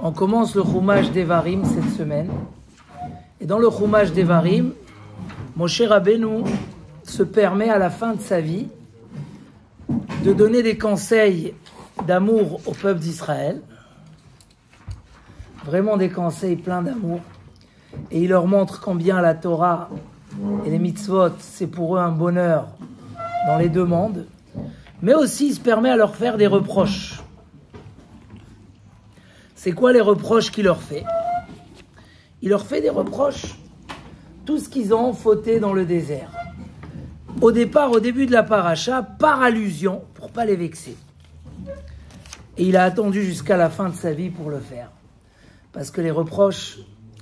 On commence le Chumash Devarim cette semaine. Et dans le Chumash Devarim, Moshe Rabbeinu se permet à la fin de sa vie de donner des conseils d'amour au peuple d'Israël. Vraiment des conseils pleins d'amour. Et il leur montre combien la Torah et les mitzvot, c'est pour eux un bonheur dans les deux mondes. Mais aussi, il se permet à leur faire des reproches. C'est quoi les reproches qu'il leur fait? Il leur fait des reproches. Tout ce qu'ils ont fauté dans le désert. Au début de la paracha, par allusion, pour ne pas les vexer. Et il a attendu jusqu'à la fin de sa vie pour le faire. Parce que les reproches,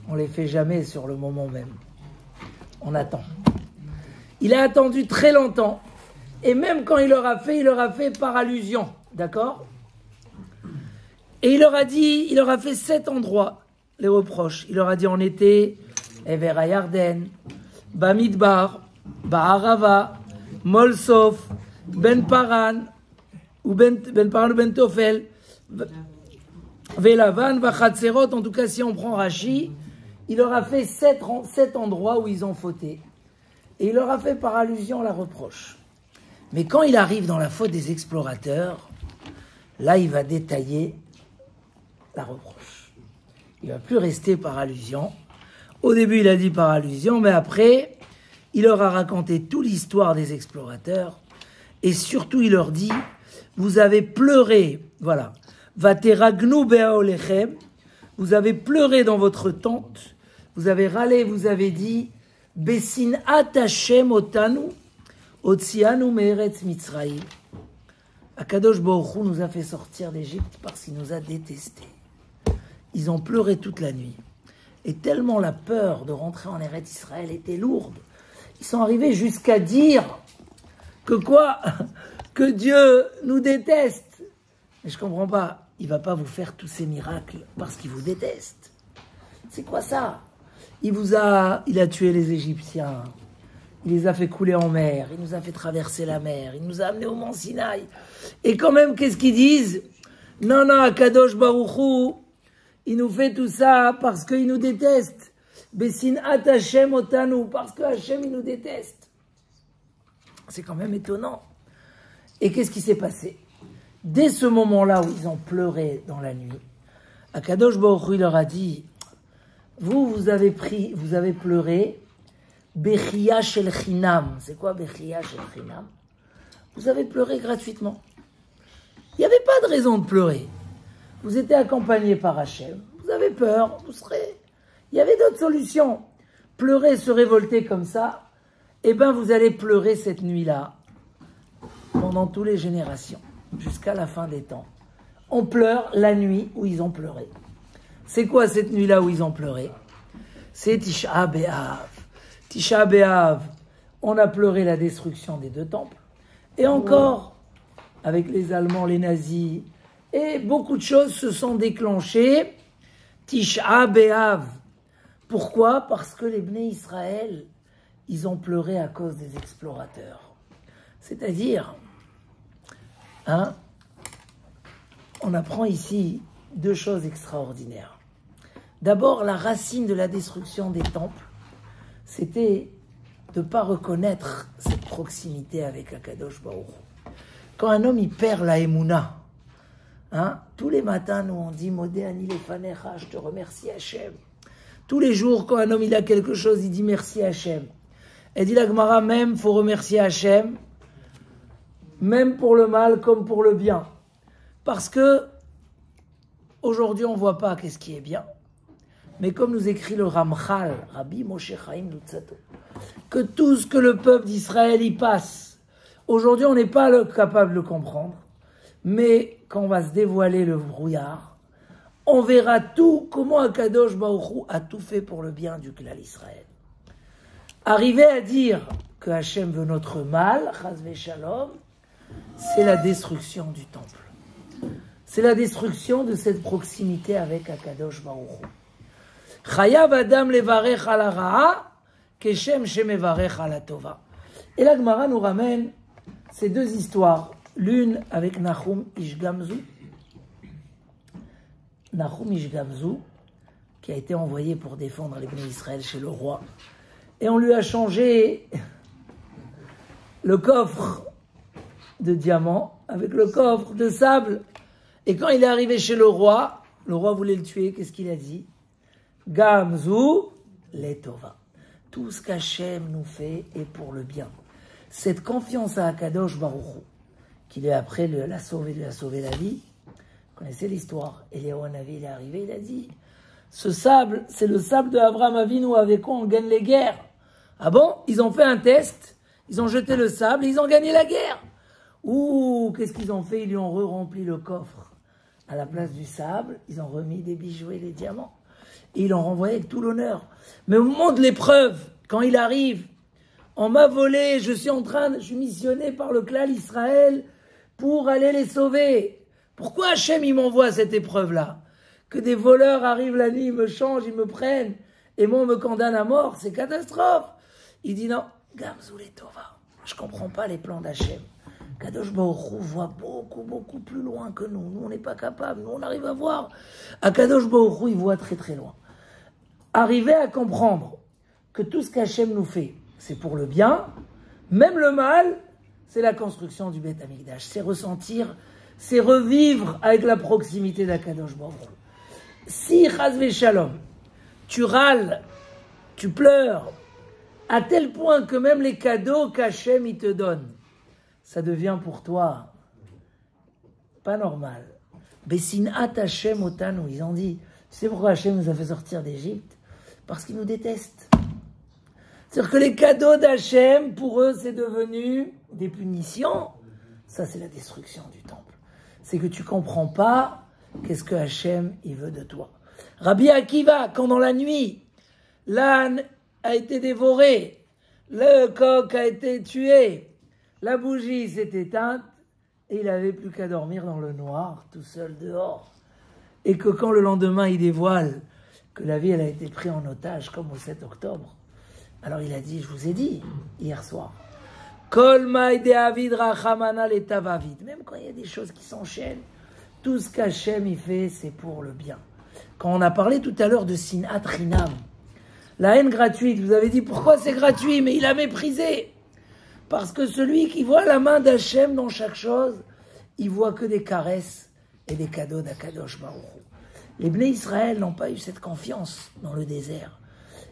on ne les fait jamais sur le moment même. On attend. Il a attendu très longtemps. Et même quand il leur a fait par allusion. D'accord? Et il leur a fait 7 endroits, les reproches. Il leur a dit en été, Ever Yarden, Bamidbar, Ba'arava, Molsof, Ben Paran, ou Ben Paran ou Ben Tofel, Velavan, Vachatzerot, en tout cas si on prend Rashi, il leur a fait 7 endroits où ils ont fauté. Et il leur a fait par allusion la reproche. Mais quand il arrive dans la faute des explorateurs, là il va détailler la reproche. Il ne va plus rester par allusion. Au début, il a dit par allusion, mais après, il leur a raconté toute l'histoire des explorateurs. Et surtout, il leur dit, vous avez pleuré, voilà, Vateragnu be'aolechem, vous avez pleuré dans votre tente, vous avez râlé, vous avez dit, Besinat Hashem otanu, otzianu me'eretz Mitzrayim. Akadosh Baruch Hu nous a fait sortir d'Égypte parce qu'il nous a détestés. Ils ont pleuré toute la nuit. Et tellement la peur de rentrer en Eretz Israël était lourde, ils sont arrivés jusqu'à dire que quoi? Que Dieu nous déteste. Mais je comprends pas, il va pas vous faire tous ces miracles parce qu'il vous déteste. C'est quoi ça? Il a tué les Égyptiens, il les a fait couler en mer, il nous a fait traverser la mer, il nous a amenés au mont Sinaï. Et quand même, qu'est-ce qu'ils disent? Non, Akadosh Baruch Hu, il nous fait tout ça parce qu'il nous déteste. Besinat Hashem otanu, parce que Hashem, il nous déteste. C'est quand même étonnant. Et qu'est-ce qui s'est passé? Dès ce moment-là où ils ont pleuré dans la nuit, Akadosh Baruch Hu leur a dit, vous avez pleuré, Bechia shel chinam. C'est quoi Bechia shel chinam? Vous avez pleuré gratuitement. Il n'y avait pas de raison de pleurer. Vous étiez accompagné par Hachem, vous avez peur, il y avait d'autres solutions. Pleurer, se révolter comme ça, eh bien vous allez pleurer cette nuit-là, pendant toutes les générations, jusqu'à la fin des temps. On pleure la nuit où ils ont pleuré. C'est quoi cette nuit-là où ils ont pleuré? C'est Tisha B'Av. Tisha B'Av, on a pleuré la destruction des 2 temples. Et encore, avec les Allemands, les nazis, et beaucoup de choses se sont déclenchées. Tisha B'Av. Pourquoi? Parce que les Bnei Israël, ils ont pleuré à cause des explorateurs. C'est-à-dire, on apprend ici 2 choses extraordinaires. D'abord, la racine de la destruction des temples, c'était de ne pas reconnaître cette proximité avec Akadosh Baruch Hu. Quand un homme, il perd la Emouna, tous les matins, nous on dit Modé ani lefanecha, je te remercie Hachem. Tous les jours, quand un homme il a quelque chose, il dit merci Hachem. Et dit la Gemara, même faut remercier Hachem, même pour le mal comme pour le bien. Parce que aujourd'hui, on ne voit pas qu'est-ce qui est bien. Mais comme nous écrit le Ramchal, Rabbi Moshe Chaim Luzzatto, que tout ce que le peuple d'Israël y passe, aujourd'hui, on n'est pas capable de le comprendre. Mais quand on va se dévoiler le brouillard, on verra tout, comment Akadosh Baruch Hu a tout fait pour le bien du Klal Israël. Arriver à dire que Hachem veut notre mal, Chas v'Shalom, c'est la destruction du temple. C'est la destruction de cette proximité avec Akadosh Baruch Hu. Chayav Adam levarech ala ra'a, keshem shemevarech ala tova. Et la Gemara nous ramène ces 2 histoires. L'une avec Nahum Ish Gamzu Nahum Ish Gamzu, qui a été envoyé pour défendre les Bnei Israël chez le roi. Et on lui a changé le coffre de diamants avec le coffre de sable. Et quand il est arrivé chez le roi voulait le tuer, qu'est-ce qu'il a dit? Gamzu letova. Tout ce qu'Hachem nous fait est pour le bien. Cette confiance à Akadosh Baruch Hu, qu'il est après lui a sauvé la vie. Vous connaissez l'histoire. Eliyahu Hanavi, il est arrivé, il a dit, ce sable, c'est le sable de Abraham Avinu, avec quoi on gagne les guerres. Ah bon? Ils ont fait un test, ils ont jeté le sable, et ils ont gagné la guerre. Ouh, qu'est-ce qu'ils ont fait? Ils lui ont rempli le coffre. À la place du sable, ils ont remis des bijoux et des diamants. Et ils l'ont renvoyé avec tout l'honneur. Mais au moment de l'épreuve, quand il arrive, on m'a volé, je suis missionné par le clan Israël pour aller les sauver. Pourquoi Hachem, il m'envoie cette épreuve-là? Que des voleurs arrivent la nuit, ils me changent, ils me prennent, et moi on me condamne à mort, c'est catastrophe. Il dit non, Gamzu letova. Je comprends pas les plans d'Hachem. Kadosh Baruch Hu voit beaucoup plus loin que nous. Nous, on n'est pas capable. Nous, on arrive à voir. Kadosh Baruch Hu, il voit très loin. Arriver à comprendre que tout ce qu'Hachem nous fait, c'est pour le bien, même le mal, c'est la construction du Beth Amikdash. C'est ressentir, c'est revivre avec la proximité d'Akadosh Baruch Hu. Si, Chas v'Shalom, tu râles, tu pleures, à tel point que même les cadeaux qu'Hachem il te donne, ça devient pour toi pas normal. Besinat Hachem otanu, ils ont dit, tu sais pourquoi Hachem nous a fait sortir d'Égypte? Parce qu'il nous déteste. C'est-à-dire que les cadeaux d'Hachem, pour eux, c'est devenu des punitions. Ça, c'est la destruction du temple. C'est que tu comprends pas qu'est-ce que Hachem, il veut de toi. Rabbi Akiva, quand dans la nuit, l'âne a été dévoré, le coq a été tué, la bougie s'est éteinte, et il n'avait plus qu'à dormir dans le noir, tout seul dehors. Et que quand le lendemain, il dévoile que la ville a été prise en otage, comme au 7 octobre, alors il a dit, je vous ai dit, hier soir, Kol maïde avid rachamana letavavid. Même quand il y a des choses qui s'enchaînent, tout ce qu'Hachem il fait, c'est pour le bien. Quand on a parlé tout à l'heure de Sinat Rinam, la haine gratuite, vous avez dit pourquoi c'est gratuit, mais il a méprisé. Parce que celui qui voit la main d'Hachem dans chaque chose, il voit que des caresses et des cadeaux d'Akadosh Baruch Hu. Les Bnei Israël n'ont pas eu cette confiance dans le désert.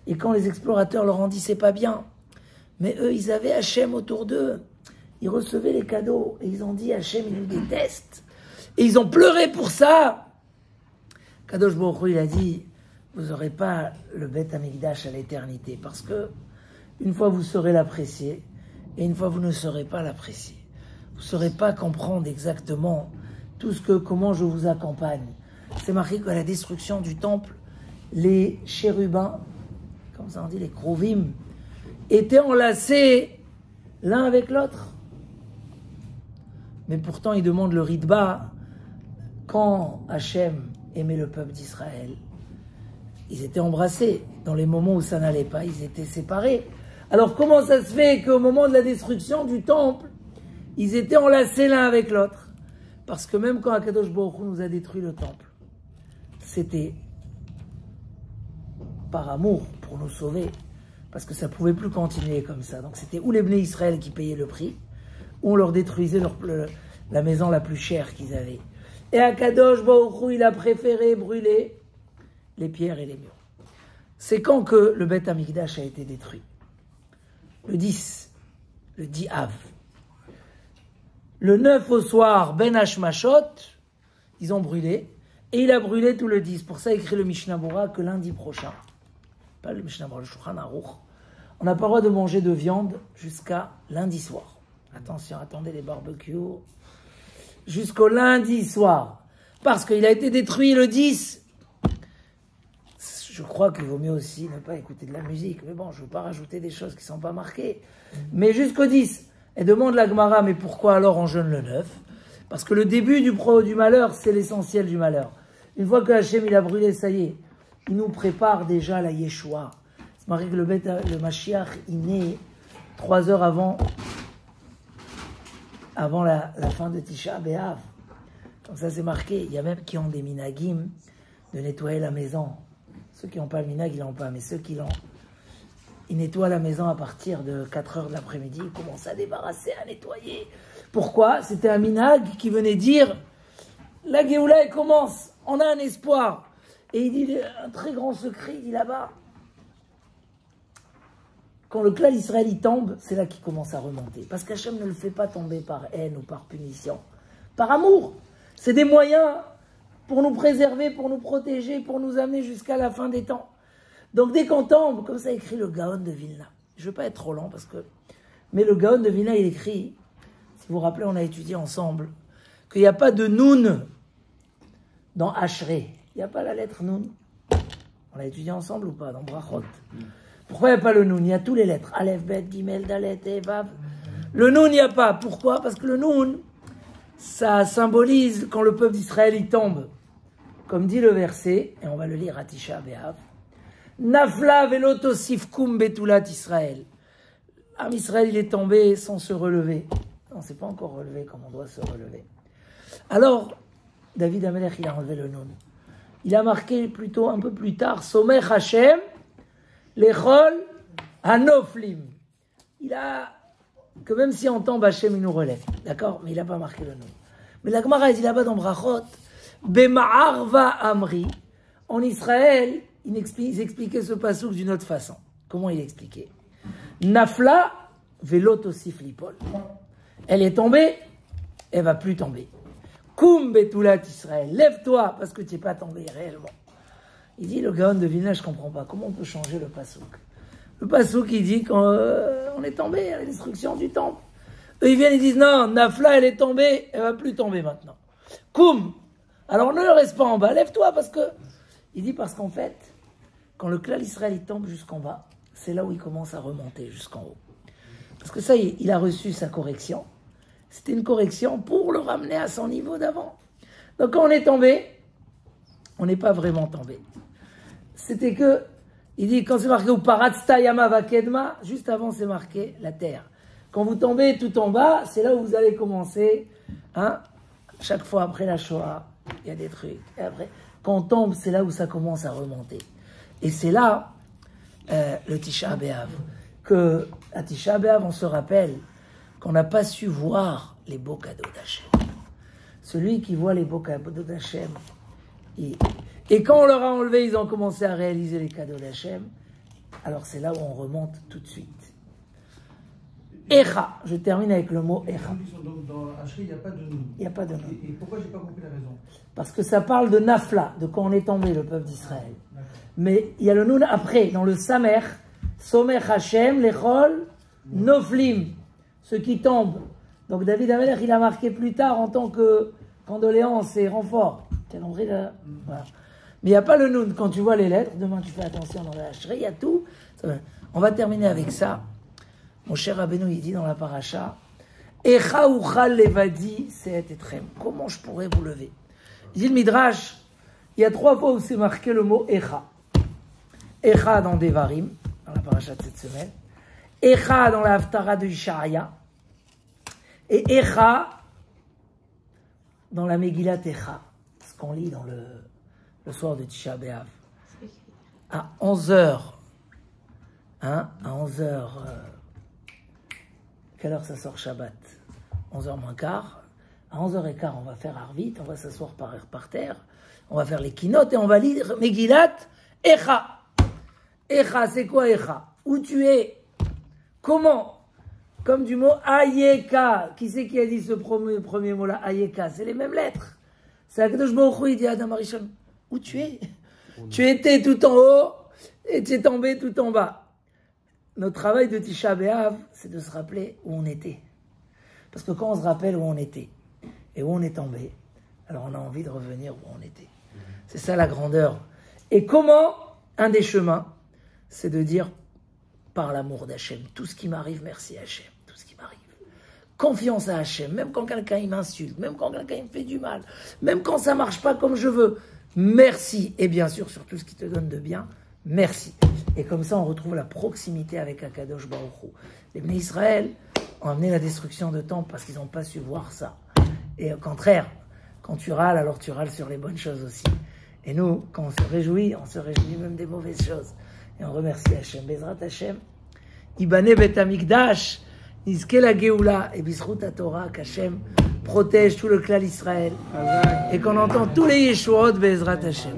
Et quand les explorateurs leur ont dit c'est pas bien, mais eux ils avaient Hachem autour d'eux, ils recevaient les cadeaux et ils ont dit Hachem il nous déteste. Et ils ont pleuré pour ça. Kadosh Baruch Hu il a dit vous n'aurez pas le Beth Amikdash à l'éternité parce que une fois vous saurez l'apprécier et une fois vous ne saurez pas l'apprécier. Vous ne saurez pas comprendre exactement comment je vous accompagne. C'est marqué qu'à la destruction du temple, les chérubins, comme ça on dit, les Krovim, étaient enlacés l'un avec l'autre. Mais pourtant, ils demandent le Ritba, quand Hachem aimait le peuple d'Israël, ils étaient embrassés. Dans les moments où ça n'allait pas, ils étaient séparés. Alors comment ça se fait qu'au moment de la destruction du temple, ils étaient enlacés l'un avec l'autre? Parce que même quand Akadosh Baruch Hu nous a détruit le temple, c'était par amour pour nous sauver, parce que ça ne pouvait plus continuer comme ça. Donc c'était ou les Bnei Israël qui payaient le prix, ou on leur détruisait la maison la plus chère qu'ils avaient. Et Akadosh Baruch Hu, il a préféré brûler les pierres et les murs. C'est quand que le Beth Amikdash a été détruit? Le 10 Av. Le 9 au soir, Ben Hashmashot, ils ont brûlé, et il a brûlé tout le 10. Pour ça, écrit le Mishnah Bora que lundi prochain, pas le Mishnah Bora, le Shulchan Aruch, on n'a pas le droit de manger de viande jusqu'à lundi soir. Attention, attendez les barbecues. Jusqu'au lundi soir. Parce qu'il a été détruit le 10. Je crois qu'il vaut mieux aussi ne pas écouter de la musique. Mais bon, je ne veux pas rajouter des choses qui ne sont pas marquées. Mais jusqu'au 10. Et demande la Gemara, mais pourquoi alors on jeûne le 9? Parce que le début du malheur, c'est l'essentiel du malheur. Une fois que Hachem il a brûlé, ça y est, il nous prépare déjà la Yeshua. C'est marqué que le Mashiach, il naît 3 heures avant la fin de Tisha B'Av. Comme ça, c'est marqué. Il y a même qui ont des minagim de nettoyer la maison. Ceux qui n'ont pas le minag, ils l'ont pas, mais ceux qui l'ont, ils nettoient la maison à partir de 4 heures de l'après-midi, ils commencent à débarrasser, à nettoyer. Pourquoi? C'était un minag qui venait dire, la Géoula, elle commence, on a un espoir. Et il dit un très grand secret, il dit là-bas, quand le clan Israël y tombe, c'est là qu'il commence à remonter. Parce qu'Hachem ne le fait pas tomber par haine ou par punition, par amour. C'est des moyens pour nous préserver, pour nous protéger, pour nous amener jusqu'à la fin des temps. Donc dès qu'on tombe, comme ça écrit le Gaon de Vilna. Je ne veux pas être trop lent parce que... Mais le Gaon de Vilna, il écrit, si vous vous rappelez, on a étudié ensemble, qu'il n'y a pas de Noun dans Ashrei. Il n'y a pas la lettre Noun. On l'a étudié ensemble ou pas, dans Brachot. Pourquoi il n'y a pas le Noun? Il y a toutes les lettres. Aleph, Bet, Gimel, Dalet, et Vav. Le Noun, il n'y a pas. Pourquoi? Parce que le Noun, ça symbolise quand le peuple d'Israël y tombe. Comme dit le verset, et on va le lire à Tisha B'Av. Nafla veloto sifkum betulat Israël. Am Israël, il est tombé sans se relever. On ne s'est pas encore relevé comme on doit se relever. Alors, David Amelech, il a enlevé le Noun. Il a marqué plutôt un peu plus tard, Somer Hashem, Lechol Hanoflim. Il a, que même si on tombe, Hashem, il nous relève. D'accord? Mais il n'a pas marqué le Noun. Mais la Gemara, il dit là-bas dans Brachot, Bema'arva Amri, en Israël, ils expliquaient ce passouk d'une autre façon. Comment il expliquait? Nafla velot osif lipol. Elle est tombée, elle va plus tomber. Koum betulat Israël, lève-toi parce que tu n'es pas tombé réellement. Il dit le Gaon de Vilna, je ne comprends pas. Comment on peut changer le passouk? Le passouk, il dit qu'on est tombé à la destruction du temple. Eux, ils viennent et disent non, Nafla, elle est tombée, elle va plus tomber maintenant. Koum. Alors ne reste pas en bas, lève-toi parce que. Il dit parce qu'en fait, quand le clan Israël il tombe jusqu'en bas, c'est là où il commence à remonter jusqu'en haut. Parce que ça, il a reçu sa correction. C'était une correction pour le ramener à son niveau d'avant. Donc quand on est tombé, on n'est pas vraiment tombé. C'était que, il dit, quand c'est marqué ou paratsta yama vakedma, juste avant c'est marqué la terre. Quand vous tombez tout en bas, c'est là où vous allez commencer. Hein, chaque fois après la Shoah, il y a des trucs. Et après, quand on tombe, c'est là où ça commence à remonter. Et c'est là, le Tisha B'Av, que à Tisha B'Av, on se rappelle qu'on n'a pas su voir les beaux cadeaux d'Hachem. Celui qui voit les beaux cadeaux d'Hachem, et quand on leur a enlevé, ils ont commencé à réaliser les cadeaux d'Hachem, alors c'est là où on remonte tout de suite. Echa, je termine avec le mot Echa. Donc dans Ashrei, il n'y a pas de Noun. Il n'y a pas de Noun. Et pourquoi je n'ai pas compris la raison? Parce que ça parle de Nafla, de quand on est tombé, le peuple d'Israël. Mais il y a le Noun après, dans le Samer, Somer Hashem, Lechol, Noflim, ceux qui tombent. Donc David Amelech, il a marqué plus tard en tant que condoléance et renfort. Voilà. Mais il n'y a pas le Noun. Quand tu vois les lettres, demain tu fais attention dans la Ashrei, il y a tout. On va terminer avec ça. Mon cher Rabbeinu, il dit dans la paracha, Echa uchal levadi se'et etrem. Comment je pourrais vous lever? Il dit le Midrash, il y a 3 fois où c'est marqué le mot Echa. Echa dans Devarim, dans la paracha de cette semaine. Echa dans la Haftara de Ishaïa. Et Echa dans la Megillat Echa. Ce qu'on lit dans le soir de Tisha B'Av. À 11h. Hein, à 11h. Quelle heure ça sort Shabbat? 11h moins quart. À 11h15, on va faire Arvit, on va s'asseoir par terre, on va faire les keynotes et on va lire Megillat Echa. Echa, c'est quoi Echa? Où tu es? Comment? Comme du mot Ayeka. Qui c'est qui a dit ce premier mot-là? Ayeka. C'est les mêmes lettres. C'est Akadosh Baruch Hu, il dit à Adam Arishon, où tu es? Tu étais tout en haut et tu es tombé tout en bas. Notre travail de Tisha B'Av, c'est de se rappeler où on était. Parce que quand on se rappelle où on était et où on est tombé, alors on a envie de revenir où on était. C'est ça la grandeur. Et comment? Un des chemins, c'est de dire par l'amour d'Hachem, tout ce qui m'arrive, merci Hachem, tout ce qui m'arrive. Confiance à Hachem, même quand quelqu'un il m'insulte, même quand quelqu'un il me fait du mal, même quand ça marche pas comme je veux, merci. Et bien sûr, sur tout ce qui te donne de bien, merci. Et comme ça, on retrouve la proximité avec Akadosh Baruch Hu. Les Bnei Israël ont amené la destruction de temple parce qu'ils n'ont pas su voir ça. Et au contraire, quand tu râles, alors tu râles sur les bonnes choses aussi. Et nous, quand on se réjouit même des mauvaises choses. Et on remercie Hachem. Bezrat Hachem. Ibane Bet Amikdash. Nizke la Geoula. Et Bisrout Torah, qu'Hachem protège tout le clan d'Israël. Et qu'on entend tous les Yeshuot Bezrat Hachem.